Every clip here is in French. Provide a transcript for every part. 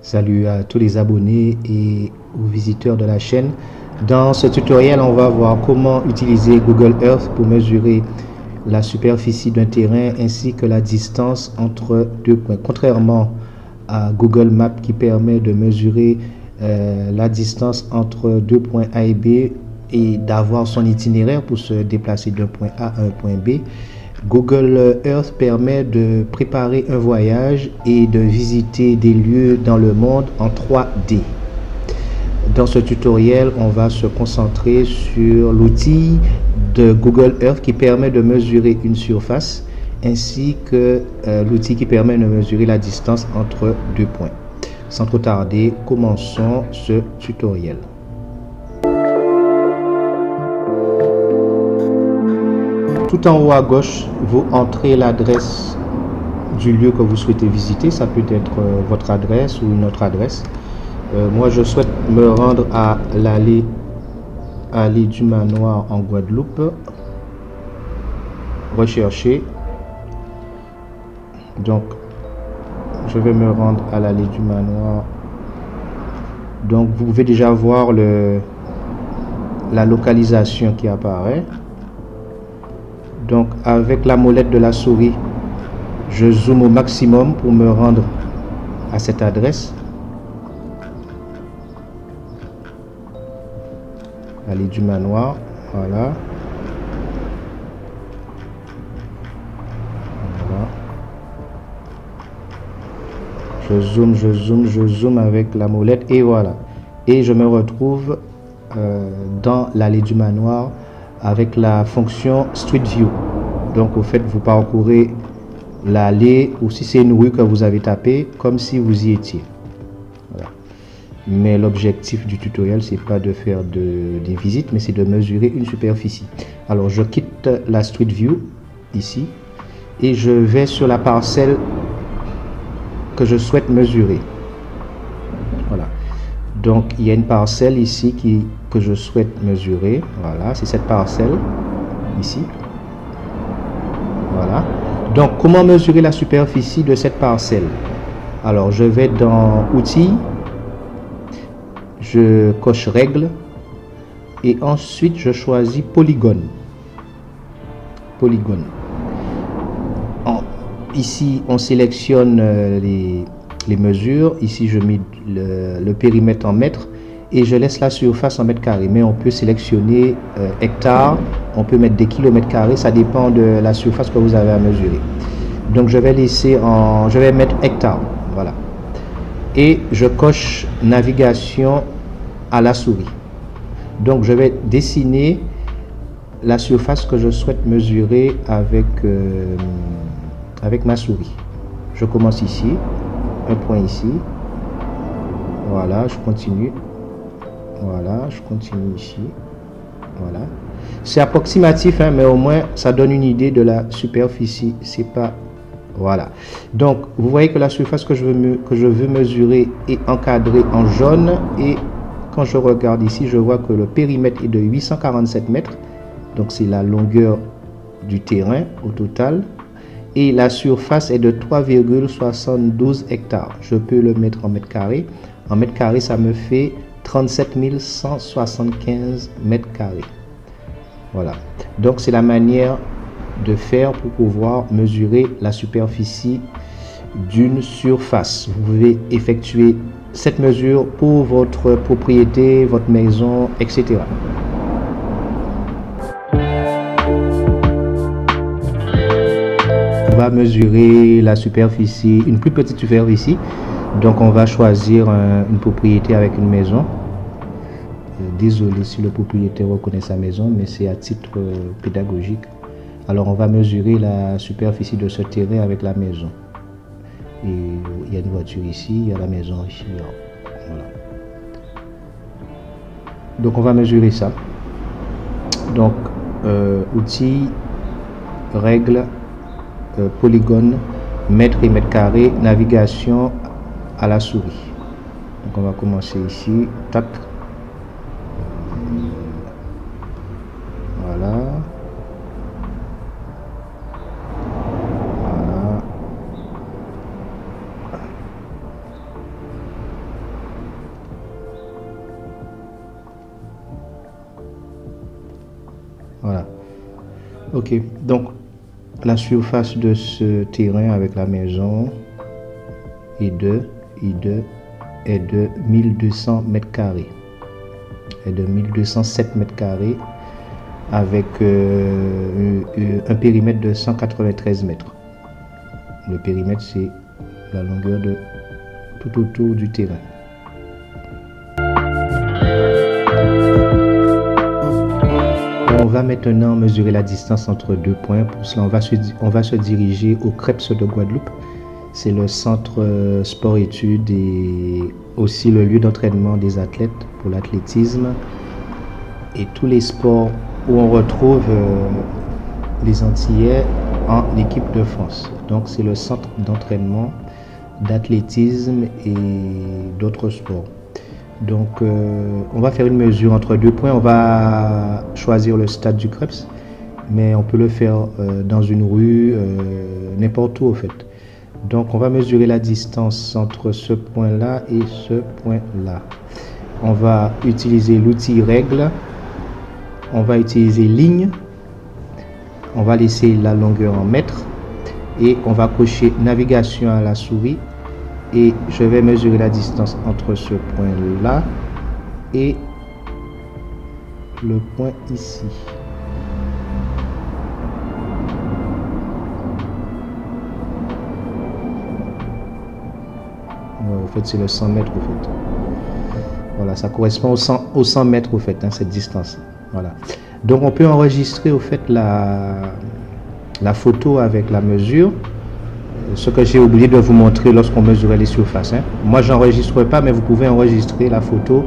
Salut à tous les abonnés et aux visiteurs de la chaîne. Dans ce tutoriel, on va voir comment utiliser Google Earth pour mesurer la superficie d'un terrain ainsi que la distance entre deux points. Contrairement à Google Maps qui permet de mesurer la distance entre deux points A et B et d'avoir son itinéraire pour se déplacer d'un point A à un point B, Google Earth permet de préparer un voyage et de visiter des lieux dans le monde en 3D. Dans ce tutoriel, on va se concentrer sur l'outil de Google Earth qui permet de mesurer une surface ainsi que l'outil qui permet de mesurer la distance entre deux points. Sans trop tarder, commençons ce tutoriel. Tout en haut à gauche, vous entrez l'adresse du lieu que vous souhaitez visiter. Ça peut être votre adresse ou une autre adresse. Moi, je souhaite me rendre à l'allée du Manoir en Guadeloupe. Rechercher. Donc, je vais me rendre à l'allée du Manoir. Donc, vous pouvez déjà voir la localisation qui apparaît. Donc avec la molette de la souris, je zoome au maximum pour me rendre à cette adresse. Allée du Manoir, voilà. Voilà. Je zoome avec la molette et voilà. Et je me retrouve dans l'allée du Manoir avec la fonction Street View. Donc au fait, vous parcourez l'allée, ou si c'est une rue que vous avez tapé, comme si vous y étiez. Voilà. Mais l'objectif du tutoriel, c'est pas de faire des visites, mais c'est de mesurer une superficie. Alors je quitte la Street View ici et je vais sur la parcelle que je souhaite mesurer. Voilà. Donc il y a une parcelle ici que je souhaite mesurer. Voilà, c'est cette parcelle ici. Voilà. Donc comment mesurer la superficie de cette parcelle? Alors je vais dans outils, je coche règles et ensuite je choisis polygone. Polygone. Ici on sélectionne les mesures. Ici je mets le périmètre en mètres et je laisse la surface en mètres carrés, mais on peut sélectionner hectares, on peut mettre des kilomètres carrés, ça dépend de la surface que vous avez à mesurer. Donc je vais mettre hectares, voilà, et je coche navigation à la souris. Donc je vais dessiner la surface que je souhaite mesurer avec ma souris. Je commence ici, un point ici, voilà, je continue. Voilà, je continue ici. Voilà. C'est approximatif, hein, mais au moins ça donne une idée de la superficie. C'est pas. Voilà. Donc, vous voyez que la surface que je veux mesurer est encadrée en jaune. Et quand je regarde ici, je vois que le périmètre est de 847 mètres. Donc, c'est la longueur du terrain au total. Et la surface est de 3,72 hectares. Je peux le mettre en mètres carrés. En mètres carrés, ça me fait 37 175 mètres carrés. Voilà. Donc, c'est la manière de faire pour pouvoir mesurer la superficie d'une surface. Vous pouvez effectuer cette mesure pour votre propriété, votre maison, etc. On va mesurer la superficie, une plus petite superficie. Donc on va choisir une propriété avec une maison. Désolé si le propriétaire reconnaît sa maison, mais c'est à titre pédagogique. Alors on va mesurer la superficie de ce terrain avec la maison. Et il y a une voiture ici, il y a la maison ici. Voilà. Donc on va mesurer ça. Donc outils, règles, polygone, mètres et mètres carrés, navigation à la souris. Donc on va commencer ici, tac, voilà, voilà, Ok, donc la surface de ce terrain avec la maison I2 est de 1200 mètres carrés, est de 1207 mètres carrés avec un périmètre de 193 mètres. Le périmètre, c'est la longueur de tout autour du terrain. On va maintenant mesurer la distance entre deux points. Pour cela, on va se diriger au Creps de Guadeloupe. C'est le centre sport-études et aussi le lieu d'entraînement des athlètes pour l'athlétisme et tous les sports où on retrouve les Antillais en équipe de France. Donc c'est le centre d'entraînement d'athlétisme et d'autres sports. Donc on va faire une mesure entre deux points. On va choisir le stade du Creps, mais on peut le faire dans une rue, n'importe où en fait. Donc on va mesurer la distance entre ce point là et ce point là. On va utiliser l'outil règle, on va utiliser ligne, on va laisser la longueur en mètres et on va cocher navigation à la souris et je vais mesurer la distance entre ce point là et le point ici. En fait, c'est le 100 mètres au fait. Voilà, ça correspond aux 100 mètres au fait, hein, cette distance. Voilà. Donc on peut enregistrer au fait la photo avec la mesure. Ce que j'ai oublié de vous montrer lorsqu'on mesurait les surfaces. Hein. Moi, j'enregistre pas, mais vous pouvez enregistrer la photo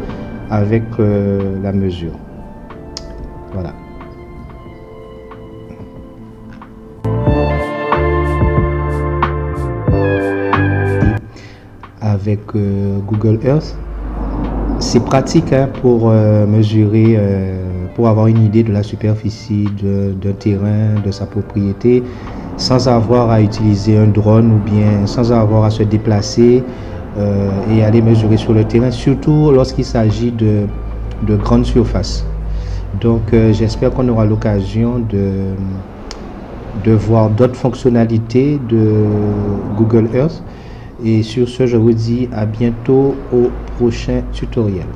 avec la mesure. Voilà. Avec Google Earth, c'est pratique hein, pour mesurer, pour avoir une idée de la superficie d'un terrain, de sa propriété, sans avoir à utiliser un drone ou bien sans avoir à se déplacer et aller mesurer sur le terrain, surtout lorsqu'il s'agit de grandes surfaces. Donc j'espère qu'on aura l'occasion de voir d'autres fonctionnalités de Google Earth. Et sur ce, je vous dis à bientôt au prochain tutoriel.